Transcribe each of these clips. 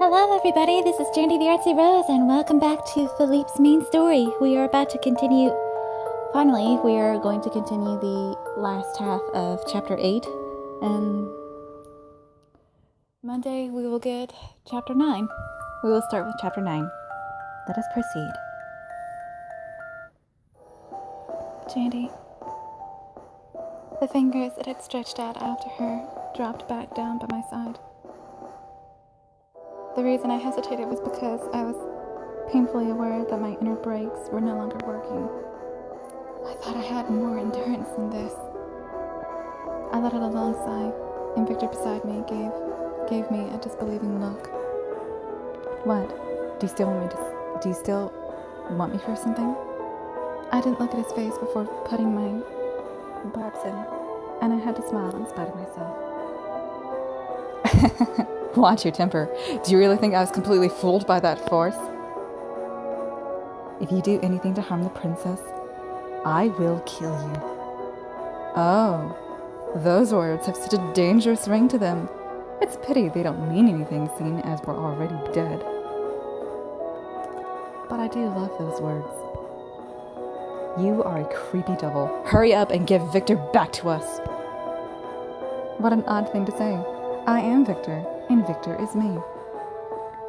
Hello everybody, this is Jandy the Artsy-Rose, and welcome back to Philippe's main story. We are about to continue, finally, we are going to continue the last half of Chapter 8, and Monday we will get Chapter 9. We will start with Chapter 9. Let us proceed. Jandy, the fingers that had stretched out after her dropped back down by my side. The reason I hesitated was because I was painfully aware that my inner brakes were no longer working. I thought I had more endurance than this. I let out a long sigh, and Victor beside me gave me a disbelieving look. What? Do you still want me for something? I didn't look at his face before putting my barbs in, and I had to smile in spite of myself. Watch your temper. Do you really think I was completely fooled by that force? If you do anything to harm the princess, I will kill you. Oh, those words have such a dangerous ring to them. It's a pity they don't mean anything, seeing as we're already dead. But I do love those words. You are a creepy devil. Hurry up and give Victor back to us. What an odd thing to say. I am Victor, and Victor is me.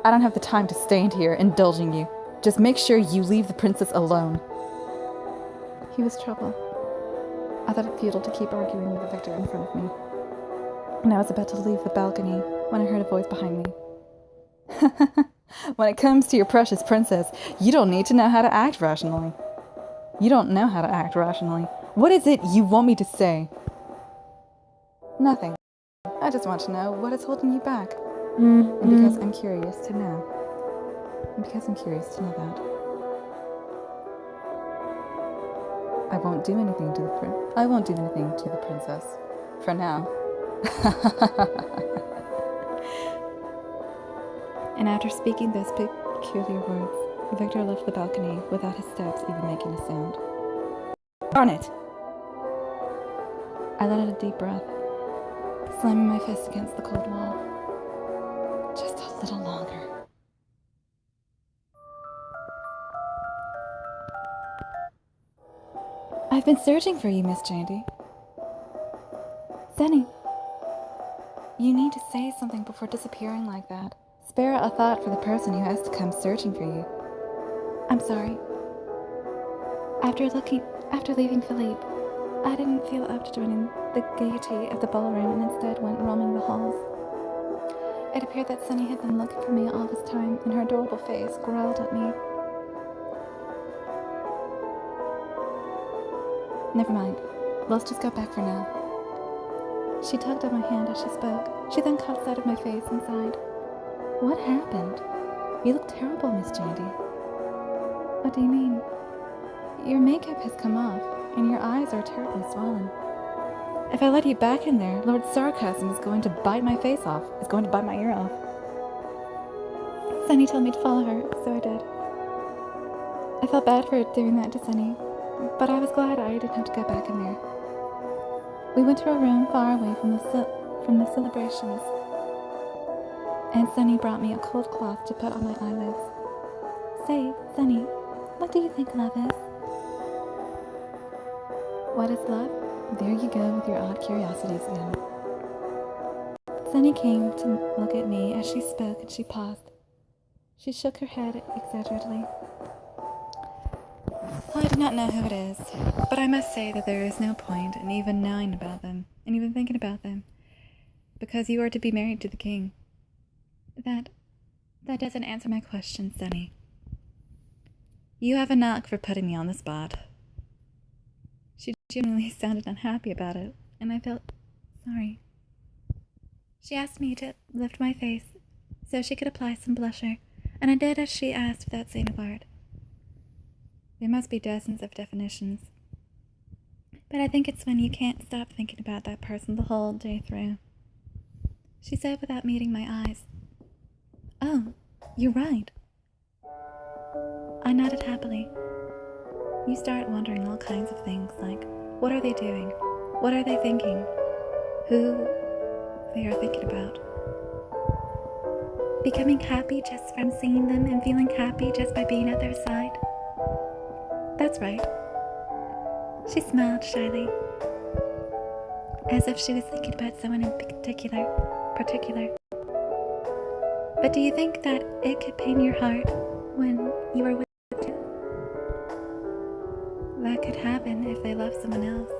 I don't have the time to stand here indulging you. Just make sure you leave the princess alone. He was trouble. I thought it futile to keep arguing with Victor in front of me. And I was about to leave the balcony when I heard a voice behind me. When it comes to your precious princess, you don't need to know how to act rationally. You don't know how to act rationally. What is it you want me to say? Nothing. I just want to know what is holding you back. And because I'm curious to know. that. I won't do anything to the princess. For now. And after speaking those peculiar words, Victor left the balcony without his steps even making a sound. Darn it! I let out a deep breath, slamming my fist against the cold wall. Just a little longer. I've been searching for you, Miss Jandy. Zenny, you need to say something before disappearing like that. Spare a thought for the person who has to come searching for you. I'm sorry. After leaving Philippe, I didn't feel up to joining the gaiety of the ballroom and instead went roaming the halls. It appeared that Sunny had been looking for me all this time, and her adorable face growled at me. Never mind. Let's just go back for now. She tugged at my hand as she spoke. She then caught sight of my face and sighed. What happened? You look terrible, Miss Jandy. What do you mean? Your makeup has come off, and your eyes are terribly swollen. If I let you back in there, Lord Sarcasm is going to bite my face off. Is going to bite my ear off. Sunny told me to follow her, so I did. I felt bad for doing that to Sunny, but I was glad I didn't have to go back in there. We went to a room far away from the celebrations, and Sunny brought me a cold cloth to put on my eyelids. Say, Sunny, what do you think love is? What is love? There you go with your odd curiosities again. Sunny came to look at me as she spoke, and she paused. She shook her head exaggeratedly. I do not know who it is, but I must say that there is no point in even knowing about them, and even thinking about them, because you are to be married to the king. That doesn't answer my question, Sunny. You have a knack for putting me on the spot. She genuinely sounded unhappy about it, and I felt sorry. She asked me to lift my face so she could apply some blusher, and I did as she asked without saying a word. There must be dozens of definitions, but I think it's when you can't stop thinking about that person the whole day through. She said without meeting my eyes, Oh, you're right. I nodded happily. You start wondering all kinds of things, like, what are they doing? What are they thinking? Who they are thinking about? Becoming happy just from seeing them and feeling happy just by being at their side. That's right. She smiled shyly, as if she was thinking about someone in particular. But do you think that it could pain your heart when you are with them? That could happen if they love someone else.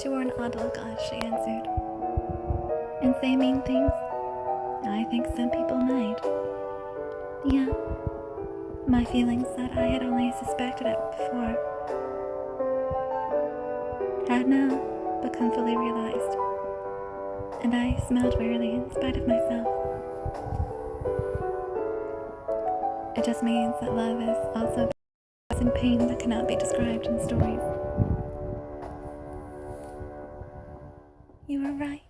She wore an odd look as she answered. And say mean things? I think some people might. Yeah. My feelings that I had only suspected it before had now become fully realized. And I smiled wearily in spite of myself. It just means that love is also in pain that cannot be described in stories. You were right.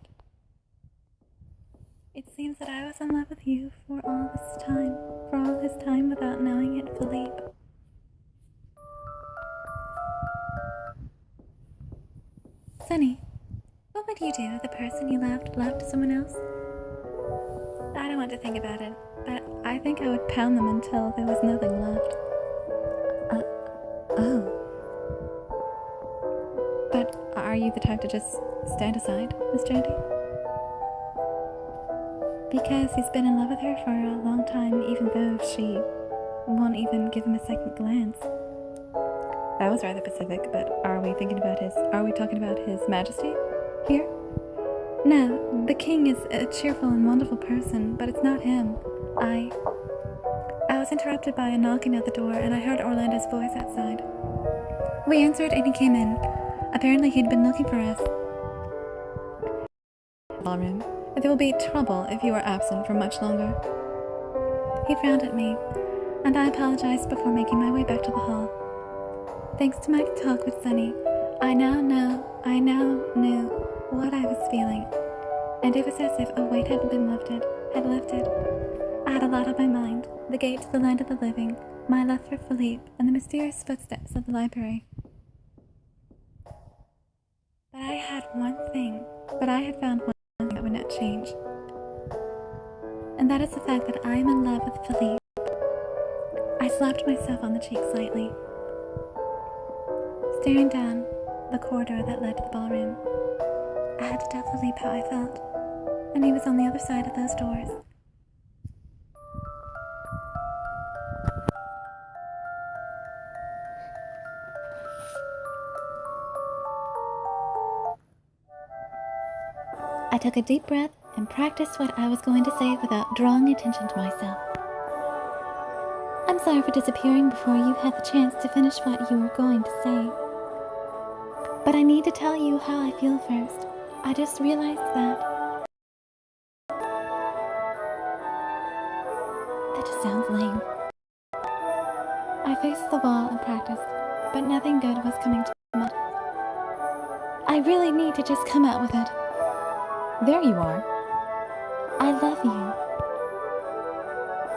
It seems that I was in love with you for all this time without knowing it, Philippe. Sunny, what would you do if the person you loved someone else? I don't want to think about it, but I think I would pound them until there was nothing left. Oh. But are you the type to just stand aside, Miss Jandy? Because he's been in love with her for a long time, even though she won't even give him a second glance. That was rather specific, but are we talking about his majesty here? No, the king is a cheerful and wonderful person, but it's not him. I was interrupted by a knocking at the door, and I heard Orlando's voice outside. We answered, and he came in. Apparently he'd been looking for us. Ballroom. There will be trouble if you are absent for much longer. He frowned at me, and I apologized before making my way back to the hall. Thanks to my talk with Sunny, I now knew what I was feeling, and it was as if a weight had lifted. I had a lot on my mind: the gate to the land of the living, my love for Philippe, and the mysterious footsteps of the library. But I had found one thing that would not change, and that is the fact that I am in love with Philippe. I slapped myself on the cheek slightly, staring down the corridor that led to the ballroom. I had to tell Philippe how I felt, and he was on the other side of those doors. I took a deep breath and practiced what I was going to say without drawing attention to myself. I'm sorry for disappearing before you had the chance to finish what you were going to say. But I need to tell you how I feel first. I just realized that just sounds lame. I faced the wall and practiced, but nothing good was coming to mind. I really need to just come out with it. There you are. I love you.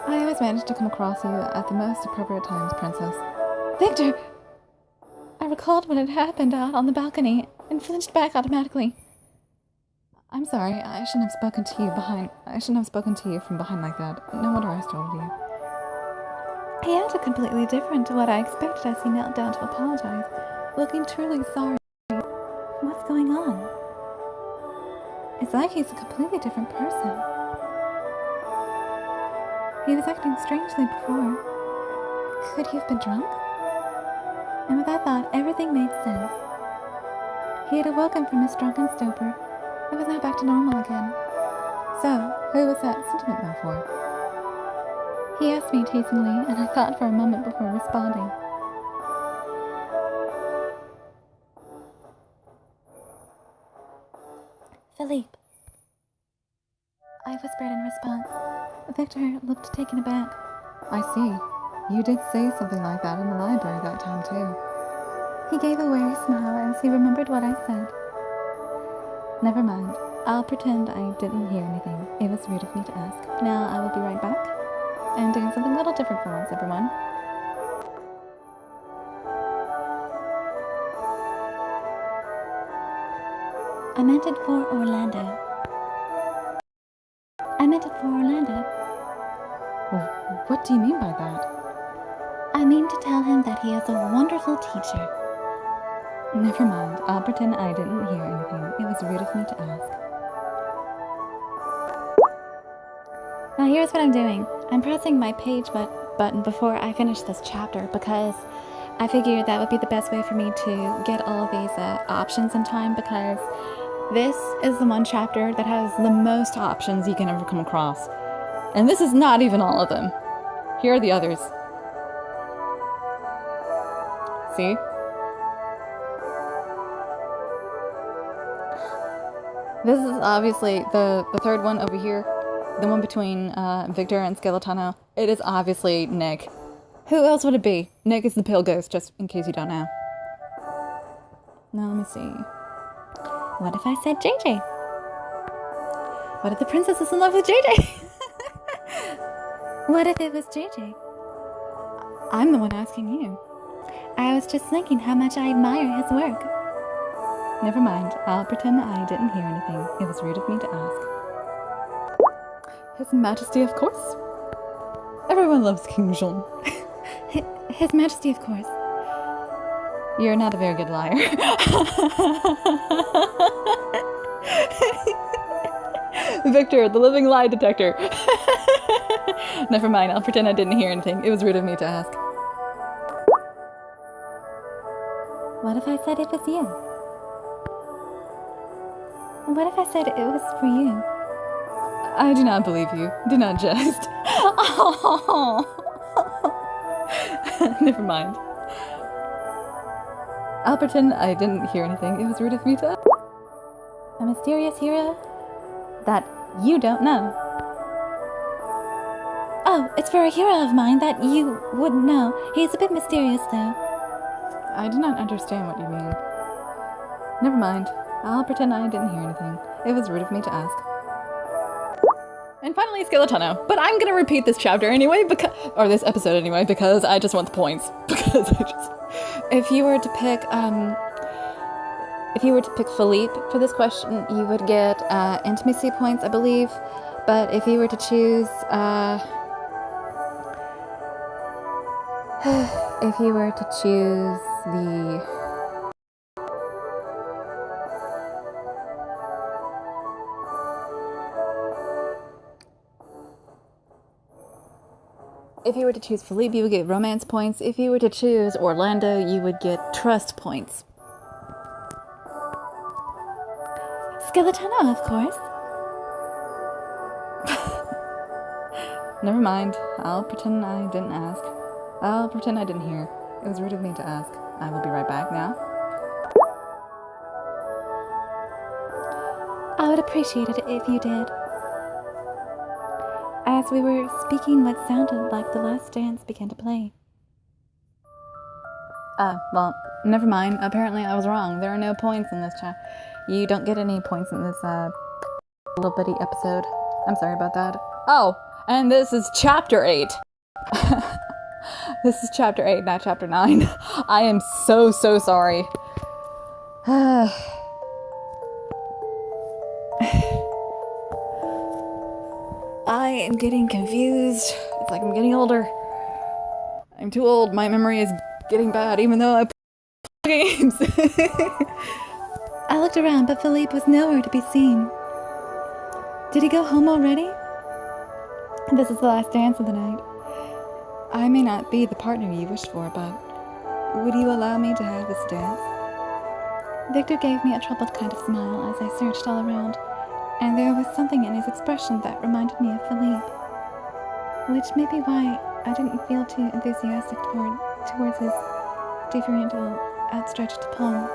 I always manage to come across you at the most appropriate times, Princess. Victor! I recalled what had happened out on the balcony and flinched back automatically. I'm sorry, I shouldn't have spoken to you from behind like that. No wonder I startled you. He acted completely different to what I expected as he knelt down to apologize, looking truly sorry. What's going on? It's like he's a completely different person. He was acting strangely before. Could he have been drunk? And with that thought, everything made sense. He had awoken from his drunken stupor and was now back to normal again. So, who was that sentiment meant for? He asked me teasingly, and I thought for a moment before responding. Philippe, I whispered in response. Victor looked taken aback. I see. You did say something like that in the library that time, too. He gave a wary smile as he remembered what I said. Never mind. I'll pretend I didn't hear anything. It was rude of me to ask. Now I will be right back. I'm doing something a little different for once, everyone. I meant it for Orlando. I meant it for Orlando. What do you mean by that? I mean to tell him that he is a wonderful teacher. Never mind. I'll pretend I didn't hear anything. It was rude of me to ask. Now here's what I'm doing. I'm pressing my page button before I finish this chapter because I figured that would be the best way for me to get all of these options in time, because this is the one chapter that has the most options you can ever come across. And this is not even all of them. Here are the others. See? This is obviously the third one over here. The one between Victor and Skeletano. It is obviously Nick. Who else would it be? Nick is the pale ghost, just in case you don't know. Now let me see. What if I said JJ? What if the princess is in love with JJ? What if it was JJ? I'm the one asking you. I was just thinking how much I admire his work. Never mind. I'll pretend that I didn't hear anything. It was rude of me to ask. His Majesty, of course. Everyone loves King Jean. His Majesty, of course. You're not a very good liar. Victor, the living lie detector. Never mind, I'll pretend I didn't hear anything. It was rude of me to ask. What if I said it was you? What if I said it was for you? I do not believe you. Do not jest. Oh. Never mind. I'll pretend I didn't hear anything. It was rude of me to ask. A mysterious hero that you don't know. Oh, it's for a hero of mine that you wouldn't know. He's a bit mysterious, though. I do not understand what you mean. Never mind. I'll pretend I didn't hear anything. It was rude of me to ask. And finally, Skeletano. But I'm gonna repeat this chapter anyway, or this episode anyway, because I just want the points. Because I just... If you were to pick Philippe for this question, you would get intimacy points, I believe. But if you were to choose, If you were to choose Philippe, you would get romance points. If you were to choose Orlando, you would get trust points. Skeletano, of course. Never mind. I'll pretend I didn't ask. I'll pretend I didn't hear. It was rude of me to ask. I will be right back now. I would appreciate it if you did. As we were speaking, what sounded like the last dance began to play. Well, never mind. Apparently I was wrong. There are no points in this chat. You don't get any points in this, little bitty episode. I'm sorry about that. Oh, and this is chapter 8. This is chapter 8, not chapter 9. I am so sorry. I am getting confused. It's like I'm getting older. I'm too old. My memory is getting bad, even though I play games. I looked around, but Philippe was nowhere to be seen. Did he go home already? This is the last dance of the night. I may not be the partner you wished for, but would you allow me to have this dance? Victor gave me a troubled kind of smile as I searched all around, and there was something in his expression that reminded me of Philippe, which may be why I didn't feel too enthusiastic towards his deferential, outstretched palm.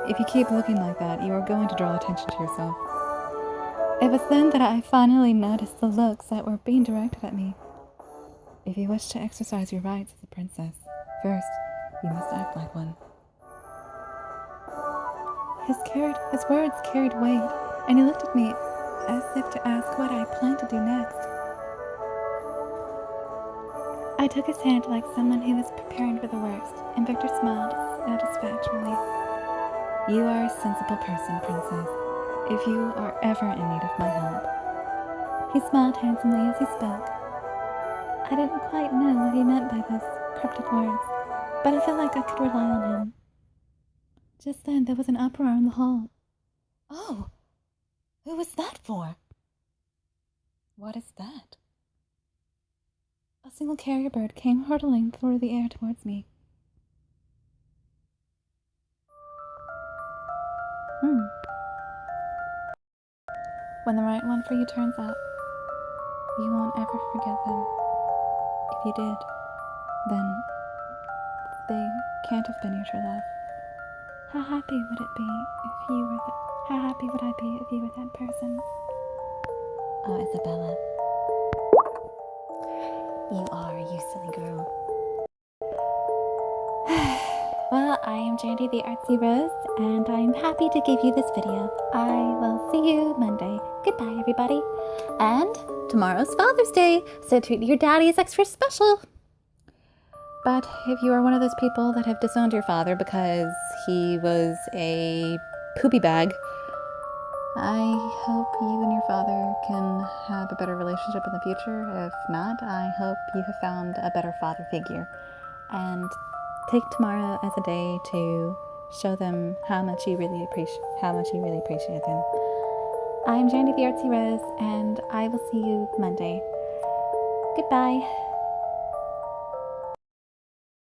If you keep looking like that, you are going to draw attention to yourself. It was then that I finally noticed the looks that were being directed at me. If you wish to exercise your rights as a princess, first, you must act like one. His words carried weight, and he looked at me as if to ask what I planned to do next. I took his hand like someone who was preparing for the worst, and Victor smiled satisfactorily. You are a sensible person, princess. if you are ever in need of my help. He smiled handsomely as he spoke. I didn't quite know what he meant by those cryptic words, but I felt like I could rely on him. Just then there was an uproar in the hall. Oh, who was that for? What is that? A single carrier bird came hurtling through the air towards me. When the right one for you turns up, you won't ever forget them. If you did, then they can't have been your true love. How happy would it be if you were how happy would I be if you were that person? Oh, Isabella. You are, you silly girl. Well, I am Jandy the Artsy-Rose, and I'm happy to give you this video. I will see you Monday. Goodbye, everybody. And tomorrow's Father's Day, so treat your daddy as extra special. But if you are one of those people that have disowned your father because he was a poopy bag, I hope you and your father can have a better relationship in the future. If not, I hope you have found a better father figure. And take tomorrow as a day to show them how much you really appreciate them. I'm Jandy the Artsy-Rose, and I will see you Monday. Goodbye.